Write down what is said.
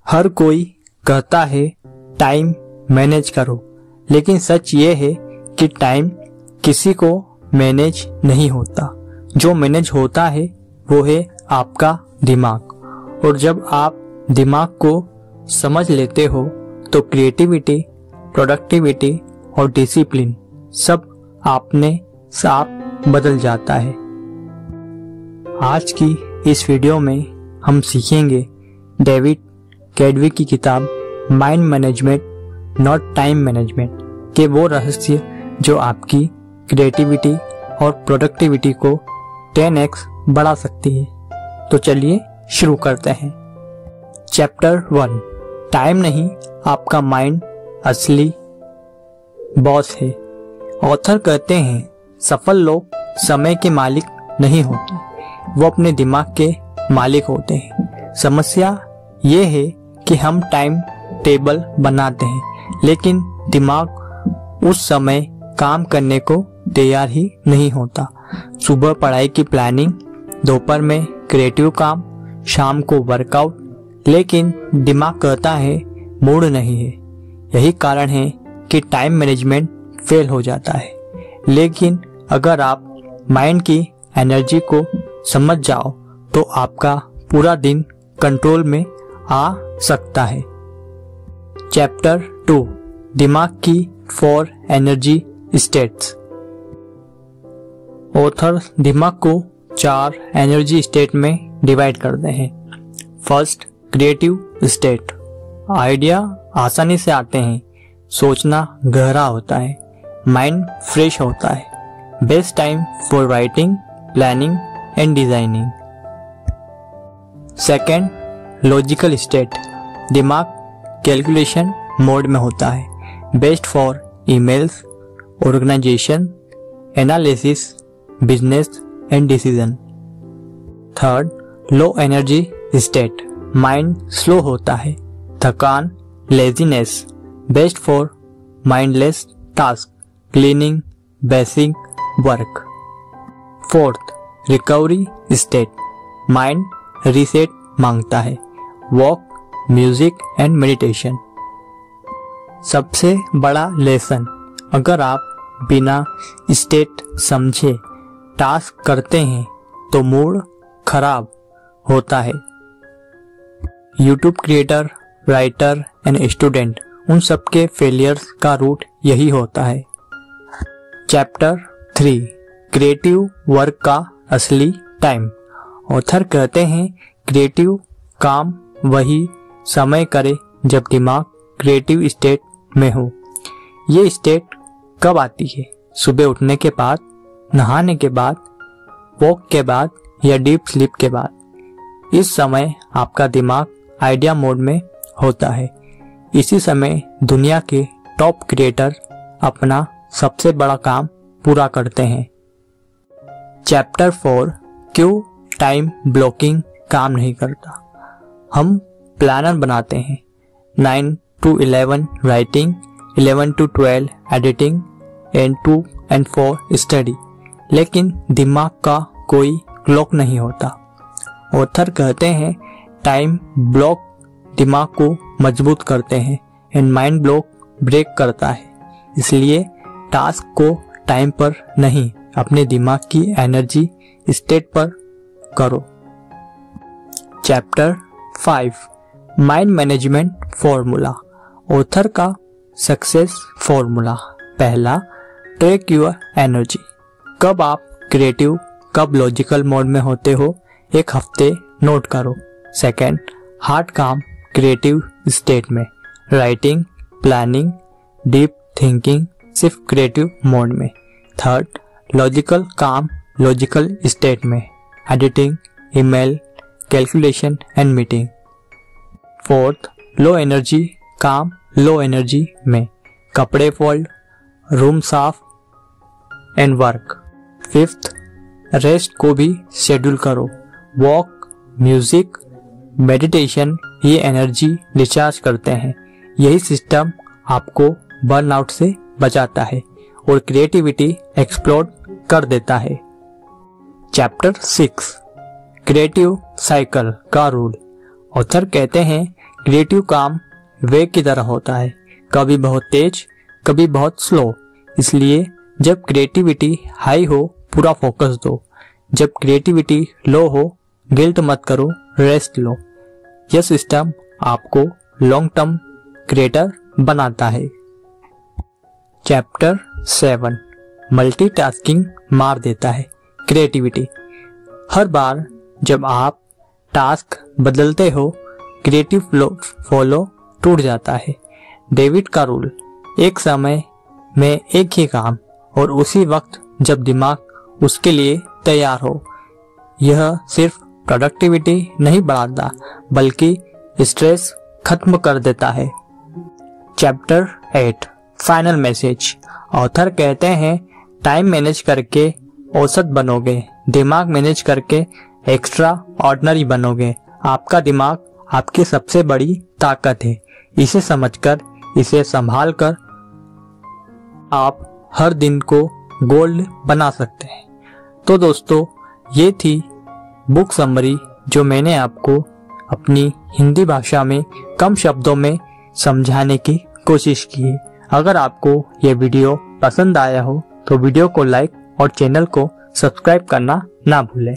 हर कोई कहता है टाइम मैनेज करो, लेकिन सच ये है कि टाइम किसी को मैनेज नहीं होता। जो मैनेज होता है वो है आपका दिमाग। और जब आप दिमाग को समझ लेते हो तो क्रिएटिविटी, प्रोडक्टिविटी और डिसिप्लिन सब आपने साफ बदल जाता है। आज की इस वीडियो में हम सीखेंगे डेविड कैडवी की किताब mind management not time management के वो रहस्य जो आपकी क्रिएटिविटी और प्रोडक्टिविटी को 10x बढ़ा सकती है। तो चलिए शुरू करते हैं। चैप्टर 1, टाइम नहीं आपका माइंड असली बॉस है। ऑथर कहते हैं सफल लोग समय के मालिक नहीं होते, वो अपने दिमाग के मालिक होते हैं। समस्या ये है कि हम टाइम टेबल बनाते हैं लेकिन दिमाग उस समय काम करने को तैयार ही नहीं होता। सुबह पढ़ाई की प्लानिंग, दोपहर में क्रिएटिव काम, शाम को वर्कआउट, लेकिन दिमाग कहता है मूड नहीं है। यही कारण है कि टाइम मैनेजमेंट फेल हो जाता है। लेकिन अगर आप माइंड की एनर्जी को समझ जाओ तो आपका पूरा दिन कंट्रोल में आ सकता है। चैप्टर 2, दिमाग की 4 एनर्जी स्टेट्स। ऑथर दिमाग को 4 एनर्जी स्टेट में डिवाइड करते हैं। First, creative state. आइडिया आसानी से आते हैं, सोचना गहरा होता है, माइंड फ्रेश होता है। Best time for writing, planning and designing. Second, logical state. दिमाग कैलकुलेशन मोड में होता है, best for emails, organisation, analysis, business and decision. Third, low energy state. Mind slow होता है, थकान, laziness, best for mindless task, cleaning, basic work. Fourth, recovery state. Mind reset मांगता है, walk, music and meditation. सबसे बड़ा lesson, अगर आप बिना स्टेट समझे टास्क करते हैं तो मूड खराब होता है। YouTube creator, writer and student, उन सबके फेलियर्स का रूट यही होता है। चैप्टर 3, क्रिएटिव वर्क का असली टाइम। ऑथर कहते हैं क्रिएटिव काम वही समय करे जब दिमाग क्रिएटिव स्टेट में हो। ये स्टेट कब आती है? सुबह उठने के बाद, नहाने के बाद, वॉक के बाद या डीप स्लीप के बाद। इस समय आपका दिमाग आइडिया मोड में होता है। इसी समय दुनिया के टॉप क्रिएटर अपना सबसे बड़ा काम पूरा करते हैं। चैप्टर 4, क्यों टाइम ब्लॉकिंग काम नहीं करता। हम प्लानर बनाते हैं, 9 to 11 writing, 11 to 12 editing and 2 and 4 study, लेकिन दिमाग का कोई क्लॉक नहीं होता। ऑथर कहते हैं टाइम ब्लॉक दिमाग को मजबूत करते हैं एंड माइंड ब्लॉक ब्रेक करता है। इसलिए टास्क को टाइम पर नहीं, अपने दिमाग की एनर्जी स्टेट पर करो। Chapter 5, mind management formula. Author का सक्सेस फॉर्मूला। पहला, ट्रैक योर एनर्जी। कब आप क्रिएटिव, कब लॉजिकल मोड में होते हो, एक हफ्ते नोट करो। सेकंड, हार्ड काम क्रिएटिव स्टेट में, राइटिंग, प्लानिंग, डीप थिंकिंग सिर्फ क्रिएटिव मोड में। थर्ड, लॉजिकल काम लॉजिकल स्टेट में, editing, email, calculation and meeting. Fourth, low energy काम लो एनर्जी में, कपड़े फोल्ड, रूम साफ एंड वर्क। फिफ्थ, रेस्ट को भी शेड्यूल करो, वॉक, म्यूजिक, मेडिटेशन, ये एनर्जी रिचार्ज करते हैं। यही सिस्टम आपको बर्नआउट से बचाता है और क्रिएटिविटी एक्सप्लोड कर देता है। चैप्टर 6, क्रिएटिव साइकिल का रूल। ऑथर कहते हैं क्रिएटिव काम वेग की तरह होता है, कभी बहुत तेज कभी बहुत स्लो। इसलिए जब क्रिएटिविटी हाई हो पूरा फोकस दो, जब क्रिएटिविटी लो हो गिल्ट मत करो, रेस्ट लो। यह सिस्टम आपको लॉन्ग टर्म क्रिएटर बनाता है। चैप्टर 7 मल्टीटास्किंग मार देता है क्रिएटिविटी। हर बार जब आप टास्क बदलते हो क्रिएटिव फ्लो टूट जाता है। डेविड का रूल, एक समय में एक ही काम और उसी वक्त जब दिमाग उसके लिए तैयार हो। यह सिर्फ प्रोडक्टिविटी नहीं बढ़ाता बल्कि स्ट्रेस खत्म कर देता है। Chapter 8 final message. ऑथर कहते हैं टाइम मैनेज करके औसत बनोगे, दिमाग मैनेज करके एक्स्ट्रा ऑर्डिनरी बनोगे। आपका दिमाग आपकी सबसे बड़ी ताकत है। इसे समझकर, इसे संभाल कर आप हर दिन को गोल्ड बना सकते हैं। तो दोस्तों, ये थी बुक समरी जो मैंने आपको अपनी हिंदी भाषा में कम शब्दों में समझाने की कोशिश की है। अगर आपको ये वीडियो पसंद आया हो तो वीडियो को लाइक और चैनल को सब्सक्राइब करना ना भूलें।